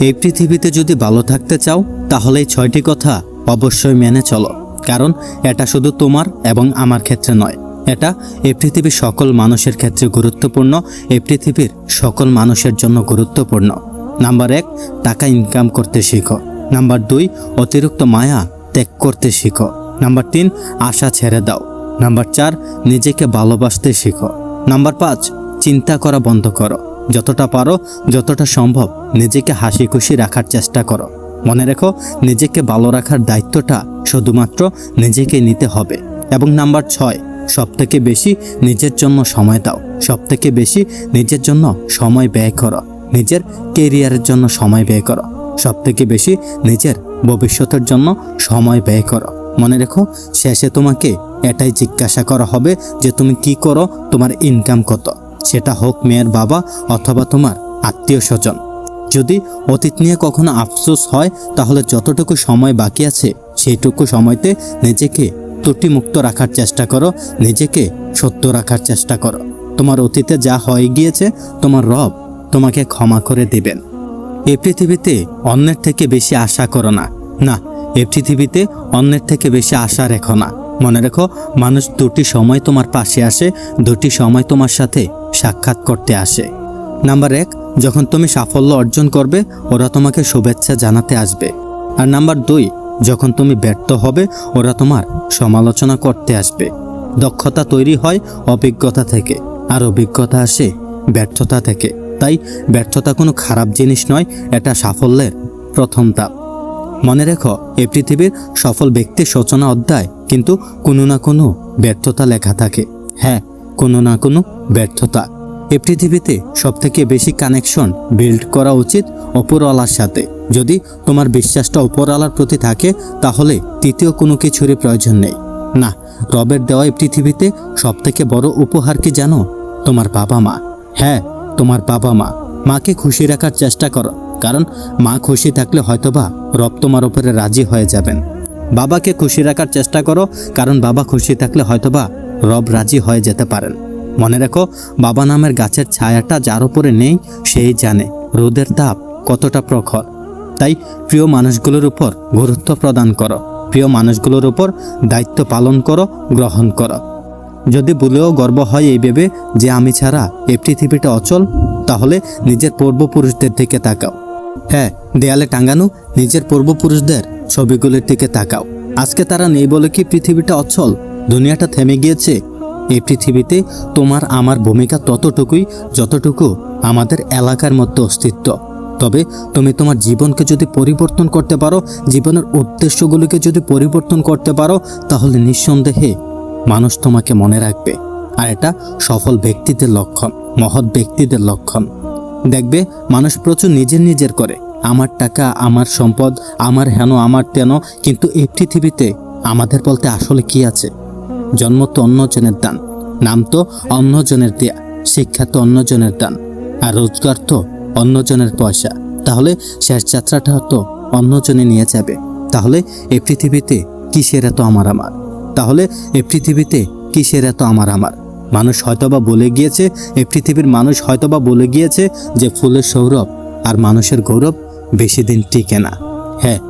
এই পৃথিবীতে যদি ভালো থাকতে চাও তাহলে এই 6টি কথা অবশ্যই মেনে চলো, কারণ এটা শুধু তোমার এবং আমার ক্ষেত্রে নয়, এটা এই পৃথিবীর সকল মানুষের ক্ষেত্রে গুরুত্বপূর্ণ, এই পৃথিবীর সকল মানুষের জন্য গুরুত্বপূর্ণ। নাম্বার 1, টাকা ইনকাম করতে শিখো। নাম্বার 2, অতিরিক্ত মায়া ত্যাগ করতে শিখো। নাম্বার 3, আশা ছেড়ে দাও। নাম্বার 4, নিজেকে ভালোবাসতে শিখো। নাম্বার 5, চিন্তা করা বন্ধ করো। যতটা পারো, যতটা সম্ভব নিজেকে হাসি খুশি রাখার চেষ্টা করো। মনে রেখো, নিজেকে ভালো রাখার দায়িত্বটা শুধুমাত্র নিজেকে নিতে হবে। এবং নাম্বার 6, সবথেকে বেশি নিজের জন্য সময় দাও। সবথেকে বেশি নিজের জন্য সময় ব্যয় করো। নিজের কেরিয়ারের জন্য সময় ব্যয় করো। সবথেকে বেশি নিজের ভবিষ্যতের জন্য সময় ব্যয় করো। মনে রেখো, শেষে তোমাকে এটাই জিজ্ঞাসা করা হবে যে তুমি কি করো, তোমার ইনকাম কত, সেটা হোক মেয়ের বাবা অথবা তোমার আত্মীয় স্বজন। যদি অতীত নিয়ে কখনো আফসোস হয়, তাহলে যতটুকু সময় বাকি আছে সেইটুকু সময়তে নিজেকে ত্রুটিমুক্ত রাখার চেষ্টা করো, নিজেকে সত্য রাখার চেষ্টা করো। তোমার অতীতে যা হয়ে গিয়েছে তোমার রব তোমাকে ক্ষমা করে দেবেন। এই পৃথিবীতে অন্যের থেকে বেশি আশা করো না। না, এই পৃথিবীতে অন্যের থেকে বেশি আশা রেখো না। মনে রেখো, মানুষ দুটি সময় তোমার পাশে আসে, দুটি সময় তোমার সাথে সাক্ষাৎ করতে আসে। নাম্বার 1, যখন তুমি সাফল্য অর্জন করবে ওরা তোমাকে শুভেচ্ছা জানাতে আসবে। আর নাম্বার 2, যখন তুমি ব্যর্থ হবে ওরা তোমার সমালোচনা করতে আসবে। দক্ষতা তৈরি হয় অভিজ্ঞতা থেকে, আর অভিজ্ঞতা আসে ব্যর্থতা থেকে। তাই ব্যর্থতা কোনো খারাপ জিনিস নয়, এটা সাফল্যের প্রথম ধাপ। মনে রেখো, এই পৃথিবীর সফল ব্যক্তির সূচনা অধ্যায় কিন্তু কোনো না কোনো ব্যর্থতা লেখা থাকে। হ্যাঁ, কোনো না কোনো ব্যর্থতা। এই পৃথিবীতে সবথেকে বেশি কানেকশন বিল্ড করা উচিত উপরওয়ালার সাথে। যদি তোমার বিশ্বাসটা উপরওয়ালার প্রতি থাকে তাহলে তৃতীয় কোনো কিছুরই প্রয়োজন নেই। না, রবের দেওয়া এই পৃথিবীতে সবথেকে বড় উপহার কি জানো? তোমার বাবা মা। হ্যাঁ, তোমার বাবা মা। মাকে খুশি রাখার চেষ্টা করো, কারণ মা খুশি থাকলে হয়তোবা রব তোমার উপরে রাজি হয়ে যাবেন। বাবাকে খুশি রাখার চেষ্টা করো, কারণ বাবা খুশি থাকলে হয়তোবা রব রাজি হয়ে যেতে পারেন। মনে রেখো, বাবা নামের গাছের ছায়াটা যার উপরে নেই সেই জানে রোদের তাপ কতটা প্রখর। তাই প্রিয় মানুষগুলোর উপর গুরুত্ব প্রদান করো, প্রিয় মানুষগুলোর উপর দায়িত্ব পালন করো, গ্রহণ করো। যদি ভুলেও গর্ব হয় এই ভেবে যে আমি ছাড়া এই পৃথিবীটা অচল, তাহলে নিজের পূর্বপুরুষদের দিকে তাকাও। হ্যাঁ, দেয়ালে টাঙানো নিজের পূর্বপুরুষদের ছবিগুলির দিকে তাকাও। আজকে তারা নেই বলে কি পৃথিবীটা অচল? দুনিয়াটা থেমে গিয়েছে? এই পৃথিবীতে তোমার আমার ভূমিকা ততটুকুই যতটুকু আমাদের এলাকার মধ্যে অস্তিত্ব। তবে তুমি তোমার জীবনকে যদি পরিবর্তন করতে পারো, জীবনের উদ্দেশ্যগুলিকে যদি পরিবর্তন করতে পারো, তাহলে নিঃসন্দেহে মানুষ তোমাকে মনে রাখবে। আর এটা সফল ব্যক্তিদের লক্ষণ, মহৎ ব্যক্তিদের লক্ষণ। দেখবে মানুষ প্রচুর নিজের করে, আমার টাকা, আমার সম্পদ, আমার হেন, আমার তেন, কিন্তু এই পৃথিবীতে আমাদের বলতে আসলে কি আছে? জন্ম তো অন্যজনের দান, নাম তো অন্যজনের দেয়া, শিক্ষা তো অন্যজনের দান, আর রোজগার তো অন্যজনের পয়সা। তাহলে শেষ যাত্রাটা তো অন্যজনে নিয়ে যাবে। তাহলে এই পৃথিবীতে কিসের এত আমার? তাহলে এই পৃথিবীতে কিসের এত আমার? মানুষ হয়তোবা বলে গিয়েছে, এই পৃথিবীর মানুষ হয়তোবা বলে গিয়েছে যে ফুলের সৌরভ আর মানুষের গৌরব বেশি দিন টিকে না। হ্যাঁ,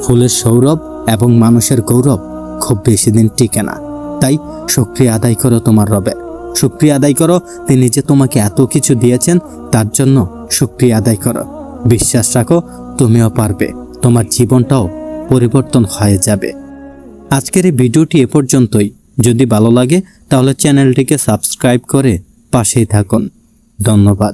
ফুলের সৌরভ এবং মানুষের গৌরব খুব বেশি দিন টিকে না। তাই শুকরিয়া আদায় করো তোমার রবের, শুকরিয়া আদায় করো তিনি যে তোমাকে এত কিছু দিয়েছেন, তার জন্য শুকরিয়া আদায় করো। বিশ্বাস রাখো, তুমিও পারবে, তোমার জীবনটাও পরিবর্তন হয়ে যাবে। আজকের এই ভিডিওটি এ পর্যন্তই। যদি ভালো লাগে তাহলে চ্যানেলটিকে সাবস্ক্রাইব করে পাশেই থাকুন। ধন্যবাদ।